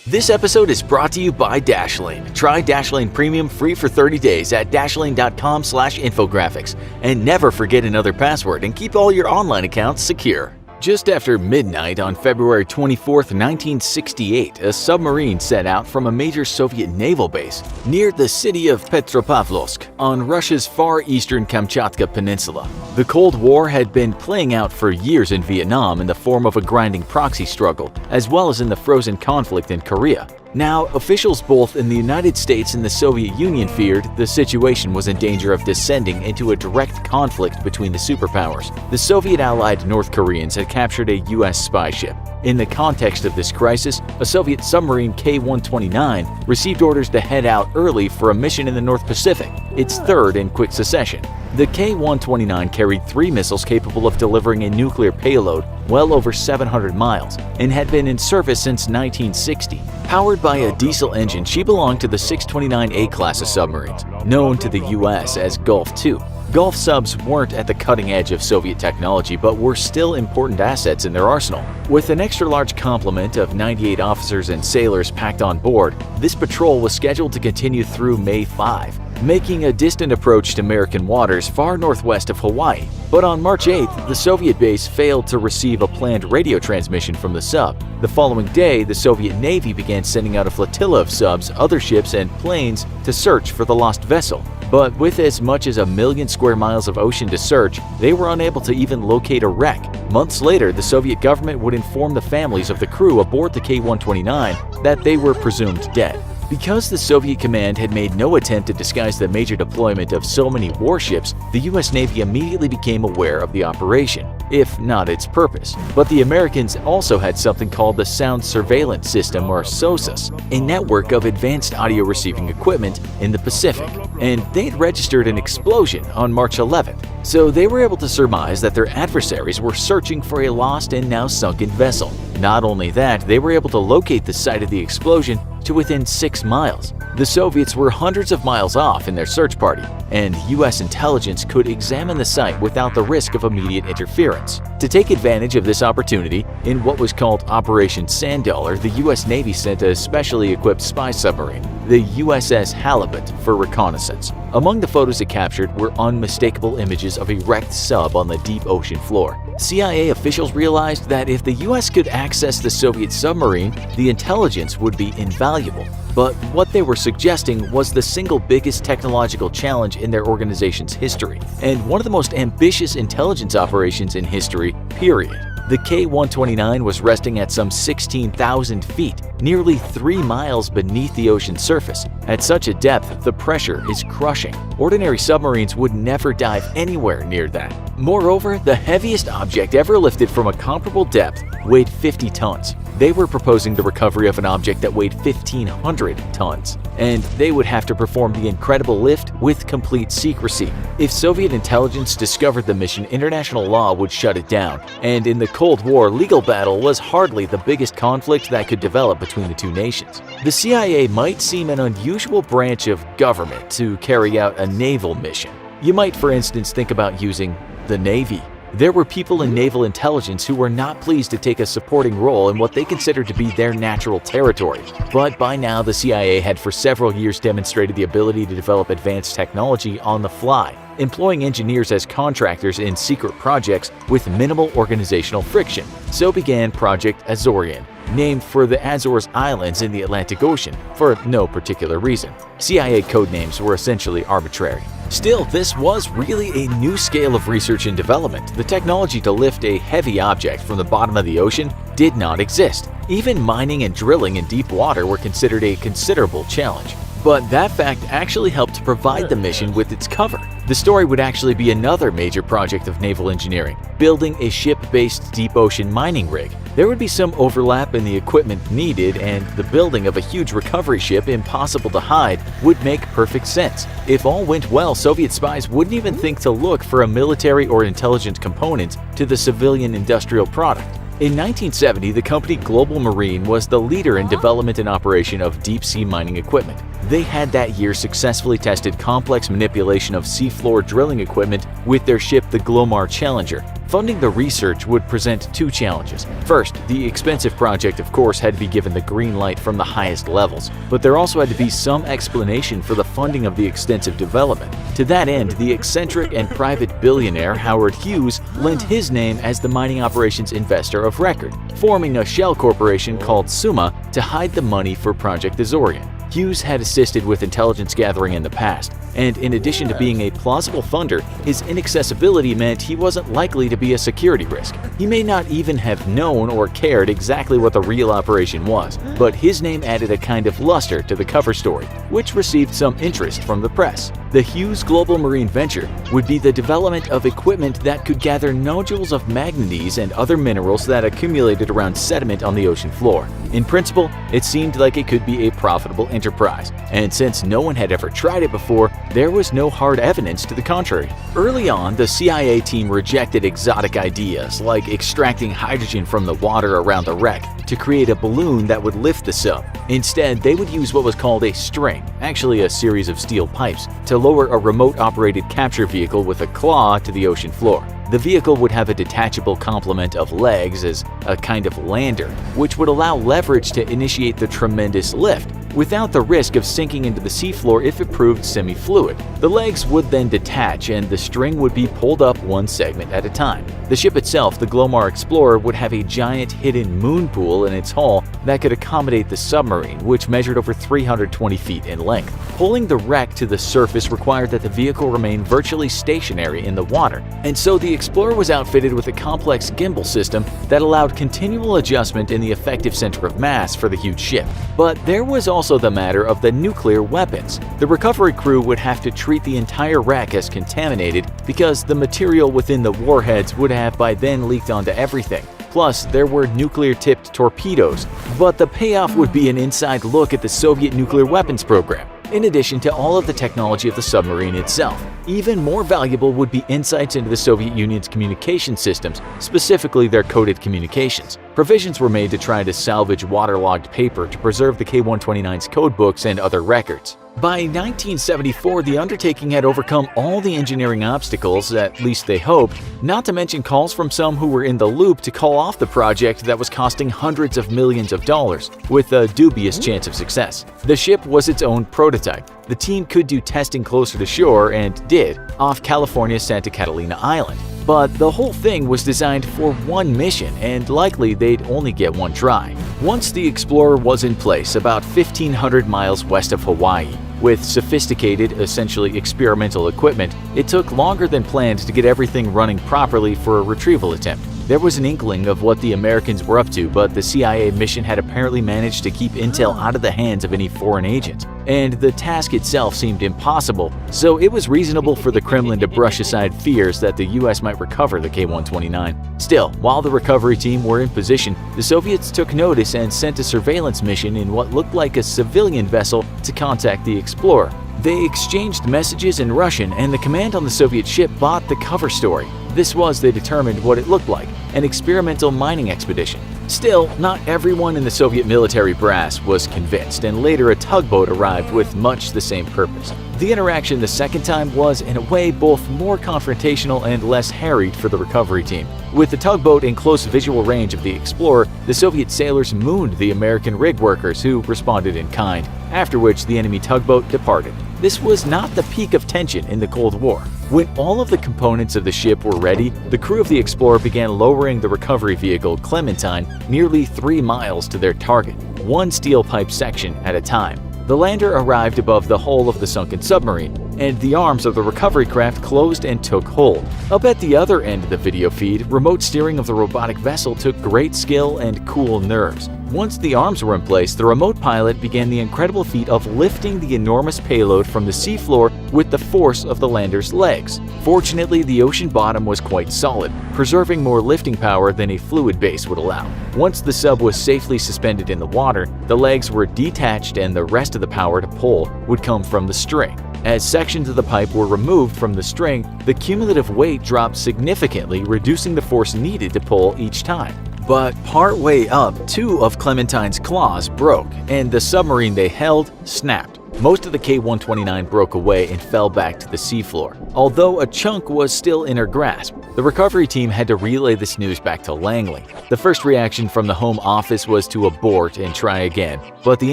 This episode is brought to you by Dashlane. Try Dashlane Premium free for 30 days at dashlane.com/infographics. And never forget another password and keep all your online accounts secure. Just after midnight on February 24, 1968, a submarine set out from a major Soviet naval base near the city of Petropavlovsk on Russia's far eastern Kamchatka Peninsula. The Cold War had been playing out for years in Vietnam in the form of a grinding proxy struggle, as well as in the frozen conflict in Korea. Now, officials both in the United States and the Soviet Union feared the situation was in danger of descending into a direct conflict between the superpowers. The Soviet-allied North Koreans had captured a U.S. spy ship. In the context of this crisis, a Soviet submarine K-129 received orders to head out early for a mission in the North Pacific, its third in quick succession. The K-129 carried 3 missiles capable of delivering a nuclear payload well over 700 miles and had been in service since 1960. Powered by a diesel engine, she belonged to the 629A class of submarines, known to the U.S. as Gulf II. Gulf subs weren't at the cutting edge of Soviet technology, but were still important assets in their arsenal. With an extra-large complement of 98 officers and sailors packed on board, this patrol was scheduled to continue through May 5, making a distant approach to American waters far northwest of Hawaii. But on March 8th, the Soviet base failed to receive a planned radio transmission from the sub. The following day, the Soviet Navy began sending out a flotilla of subs, other ships, and planes to search for the lost vessel. But with as much as 1 million square miles of ocean to search, they were unable to even locate a wreck. Months later, the Soviet government would inform the families of the crew aboard the K-129 that they were presumed dead. Because the Soviet command had made no attempt to disguise the major deployment of so many warships, the U.S. Navy immediately became aware of the operation, if not its purpose. But the Americans also had something called the Sound Surveillance System, or SOSUS, a network of advanced audio receiving equipment in the Pacific, and they'd registered an explosion on March 11th. So they were able to surmise that their adversaries were searching for a lost and now sunken vessel. Not only that, they were able to locate the site of the explosion to within 6 miles. The Soviets were hundreds of miles off in their search party, and U.S. intelligence could examine the site without the risk of immediate interference. To take advantage of this opportunity, in what was called Operation Sand Dollar, the U.S. Navy sent a specially equipped spy submarine, the USS Halibut, for reconnaissance. Among the photos it captured were unmistakable images of a wrecked sub on the deep ocean floor. CIA officials realized that if the U.S. could access the Soviet submarine, the intelligence would be invaluable. But what they were suggesting was the single biggest technological challenge in their organization's history, and one of the most ambitious intelligence operations in history, period. The K-129 was resting at some 16,000 feet, nearly 3 miles beneath the ocean's surface. At such a depth, the pressure is crushing. Ordinary submarines would never dive anywhere near that. Moreover, the heaviest object ever lifted from a comparable depth weighed 50 tons. They were proposing the recovery of an object that weighed 1,500 tons, and they would have to perform the incredible lift with complete secrecy. If Soviet intelligence discovered the mission, international law would shut it down, and in the Cold War, legal battle was hardly the biggest conflict that could develop between the two nations. The CIA might seem an unusual branch of government to carry out a naval mission. You might, for instance, think about using the Navy. There were people in naval intelligence who were not pleased to take a supporting role in what they considered to be their natural territory. But by now, the CIA had for several years demonstrated the ability to develop advanced technology on the fly, employing engineers as contractors in secret projects with minimal organizational friction. So began Project Azorian, named for the Azores Islands in the Atlantic Ocean for no particular reason. CIA codenames were essentially arbitrary. Still, this was really a new scale of research and development. The technology to lift a heavy object from the bottom of the ocean did not exist. Even mining and drilling in deep water were considered a considerable challenge. But that fact actually helped to provide the mission with its cover. The story would actually be another major project of naval engineering, building a ship-based deep ocean mining rig. There would be some overlap in the equipment needed, and the building of a huge recovery ship impossible to hide would make perfect sense. If all went well, Soviet spies wouldn't even think to look for a military or intelligence component to the civilian industrial product. In 1970, the company Global Marine was the leader in development and operation of deep-sea mining equipment. They had that year successfully tested complex manipulation of seafloor drilling equipment with their ship the Glomar Challenger. Funding the research would present two challenges. First, the expensive project of course had to be given the green light from the highest levels, but there also had to be some explanation for the funding of the extensive development. To that end, the eccentric and private billionaire Howard Hughes lent his name as the mining operations investor of record, forming a shell corporation called Summa to hide the money for Project Azorian. Hughes had assisted with intelligence gathering in the past, and in addition to being a plausible funder, his inaccessibility meant he wasn't likely to be a security risk. He may not even have known or cared exactly what the real operation was, but his name added a kind of luster to the cover story, which received some interest from the press. The Hughes Global Marine Venture would be the development of equipment that could gather nodules of manganese and other minerals that accumulated around sediment on the ocean floor. In principle, it seemed like it could be a profitable enterprise, and since no one had ever tried it before, there was no hard evidence to the contrary. Early on, the CIA team rejected exotic ideas like extracting hydrogen from the water around the wreck to create a balloon that would lift the sub. Instead, they would use what was called a string, actually a series of steel pipes, to lower a remote-operated capture vehicle with a claw to the ocean floor. The vehicle would have a detachable complement of legs as a kind of lander, which would allow leverage to initiate the tremendous lift, without the risk of sinking into the seafloor if it proved semi-fluid. The legs would then detach and the string would be pulled up one segment at a time. The ship itself, the Glomar Explorer, would have a giant hidden moon pool in its hull that could accommodate the submarine, which measured over 320 feet in length. Pulling the wreck to the surface required that the vehicle remain virtually stationary in the water, and so the Explorer was outfitted with a complex gimbal system that allowed continual adjustment in the effective center of mass for the huge ship. But there was also the matter of the nuclear weapons. The recovery crew would have to treat the entire wreck as contaminated because the material within the warheads would have by then leaked onto everything. Plus, there were nuclear-tipped torpedoes, but the payoff would be an inside look at the Soviet nuclear weapons program, in addition to all of the technology of the submarine itself. Even more valuable would be insights into the Soviet Union's communication systems, specifically their coded communications. Provisions were made to try to salvage waterlogged paper to preserve the K-129's codebooks and other records. By 1974, the undertaking had overcome all the engineering obstacles, at least they hoped, not to mention calls from some who were in the loop to call off the project that was costing hundreds of millions of dollars, with a dubious chance of success. The ship was its own prototype. The team could do testing closer to shore, and did, off California's Santa Catalina Island. But the whole thing was designed for one mission, and likely they'd only get one try. Once the Explorer was in place about 1,500 miles west of Hawaii, with sophisticated, essentially experimental equipment, it took longer than planned to get everything running properly for a retrieval attempt. There was an inkling of what the Americans were up to, but the CIA mission had apparently managed to keep intel out of the hands of any foreign agents, and the task itself seemed impossible, so it was reasonable for the Kremlin to brush aside fears that the US might recover the K-129. Still, while the recovery team were in position, the Soviets took notice and sent a surveillance mission in what looked like a civilian vessel to contact the Explorer. They exchanged messages in Russian, and the command on the Soviet ship bought the cover story. This was, they determined, what it looked like, an experimental mining expedition. Still, not everyone in the Soviet military brass was convinced, and later a tugboat arrived with much the same purpose. The interaction the second time was, in a way, both more confrontational and less harried for the recovery team. With the tugboat in close visual range of the Explorer, the Soviet sailors mooned the American rig workers, who responded in kind, after which the enemy tugboat departed. This was not the peak of tension in the Cold War. When all of the components of the ship were ready, the crew of the Explorer began lowering the recovery vehicle Clementine nearly 3 miles to their target, one steel pipe section at a time. The lander arrived above the hull of the sunken submarine, and the arms of the recovery craft closed and took hold. Up at the other end of the video feed, remote steering of the robotic vessel took great skill and cool nerves. Once the arms were in place, the remote pilot began the incredible feat of lifting the enormous payload from the seafloor with the force of the lander's legs. Fortunately, the ocean bottom was quite solid, preserving more lifting power than a fluid base would allow. Once the sub was safely suspended in the water, the legs were detached and the rest of the power to pull would come from the string. As sections of the pipe were removed from the string, the cumulative weight dropped significantly, reducing the force needed to pull each time. But partway up, 2 of Clementine's claws broke, and the submarine they held snapped. Most of the K-129 broke away and fell back to the seafloor, although a chunk was still in her grasp. The recovery team had to relay this news back to Langley. The first reaction from the Home Office was to abort and try again, but the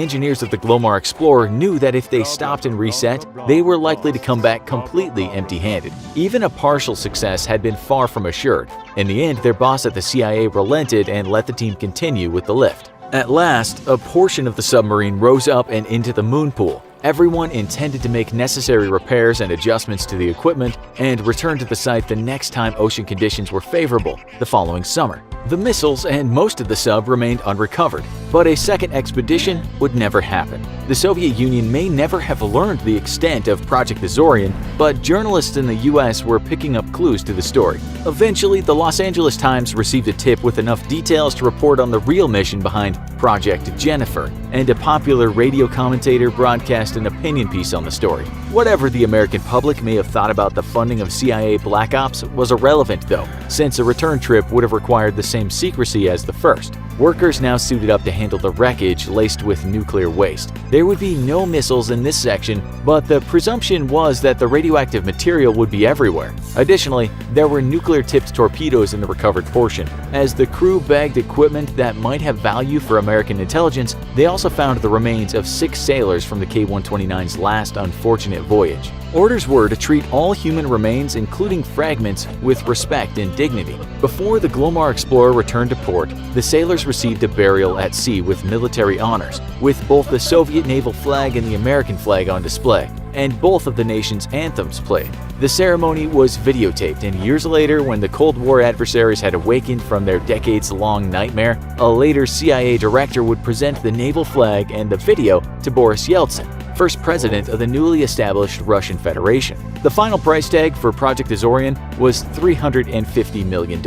engineers of the Glomar Explorer knew that if they stopped and reset, they were likely to come back completely empty-handed. Even a partial success had been far from assured. In the end, their boss at the CIA relented and let the team continue with the lift. At last, a portion of the submarine rose up and into the moon pool. Everyone intended to make necessary repairs and adjustments to the equipment and return to the site the next time ocean conditions were favorable, the following summer. The missiles and most of the sub remained unrecovered, but a second expedition would never happen. The Soviet Union may never have learned the extent of Project Azorian, but journalists in the US were picking up clues to the story. Eventually, the Los Angeles Times received a tip with enough details to report on the real mission behind Project Jennifer, and a popular radio commentator broadcast an opinion piece on the story. Whatever the American public may have thought about the funding of CIA Black Ops was irrelevant though, since a return trip would have required the same secrecy as the first. Workers now suited up to handle the wreckage laced with nuclear waste. There would be no missiles in this section, but the presumption was that the radioactive material would be everywhere. Additionally, there were nuclear-tipped torpedoes in the recovered portion. As the crew bagged equipment that might have value for American intelligence, they also found the remains of 6 sailors from the K-129's last unfortunate voyage. Orders were to treat all human remains, including fragments, with respect and dignity. Before the Glomar Explorer returned to port, the sailors received a burial at sea with military honors, with both the Soviet naval flag and the American flag on display, and both of the nation's anthems played. The ceremony was videotaped, and years later, when the Cold War adversaries had awakened from their decades-long nightmare, a later CIA director would present the naval flag and the video to Boris Yeltsin, first president of the newly established Russian Federation. The final price tag for Project Azorian was $350 million.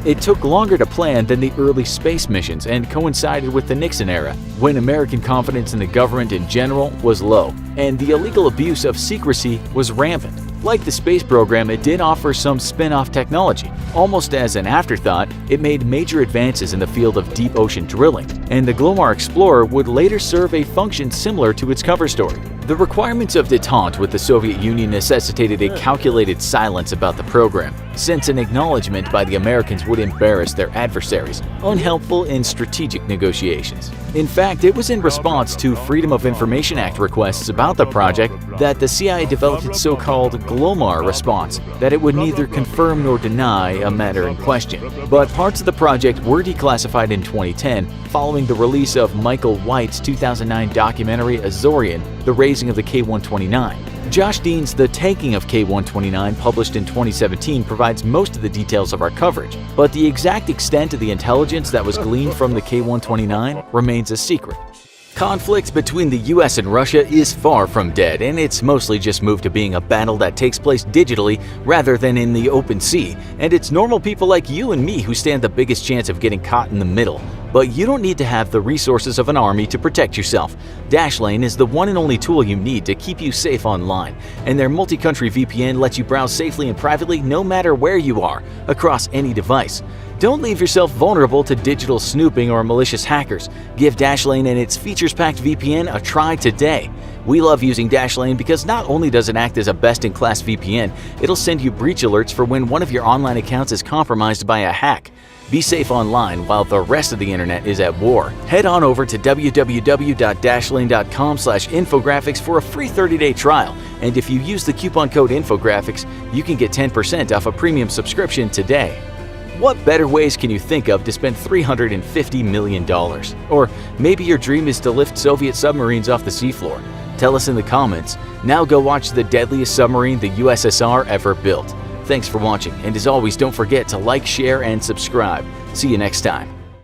It took longer to plan than the early space missions and coincided with the Nixon era, when American confidence in the government in general was low, and the illegal abuse of secrecy was rampant. Like the space program, it did offer some spin-off technology. Almost as an afterthought, it made major advances in the field of deep ocean drilling, and the Glomar Explorer would later serve a function similar to its cover story. The requirements of détente with the Soviet Union necessitated a calculated silence about the program, since an acknowledgement by the Americans would embarrass their adversaries, unhelpful in strategic negotiations. In fact, it was in response to Freedom of Information Act requests about the project that the CIA developed its so-called Glomar response, that it would neither confirm nor deny a matter in question. But parts of the project were declassified in 2010 following the release of Michael White's 2009 documentary Azorian, The Raising of the K-129. Josh Dean's The Taking of K-129, published in 2017, provides most of the details of our coverage, but the exact extent of the intelligence that was gleaned from the K-129 remains a secret. Conflict between the US and Russia is far from dead, and it's mostly just moved to being a battle that takes place digitally rather than in the open sea, and it's normal people like you and me who stand the biggest chance of getting caught in the middle. But you don't need to have the resources of an army to protect yourself. Dashlane is the one and only tool you need to keep you safe online, and their multi-country VPN lets you browse safely and privately no matter where you are, across any device. Don't leave yourself vulnerable to digital snooping or malicious hackers. Give Dashlane and its features-packed VPN a try today. We love using Dashlane because not only does it act as a best-in-class VPN, it'll send you breach alerts for when one of your online accounts is compromised by a hack. Be safe online while the rest of the internet is at war. Head on over to www.dashlane.com/infographics for a free 30-day trial, and if you use the coupon code INFOGRAPHICS, you can get 10% off a premium subscription today. What better ways can you think of to spend $350 million? Or maybe your dream is to lift Soviet submarines off the seafloor. Tell us in the comments. Now go watch the deadliest submarine the USSR ever built. Thanks for watching, and as always, don't forget to like, share, and subscribe. See you next time.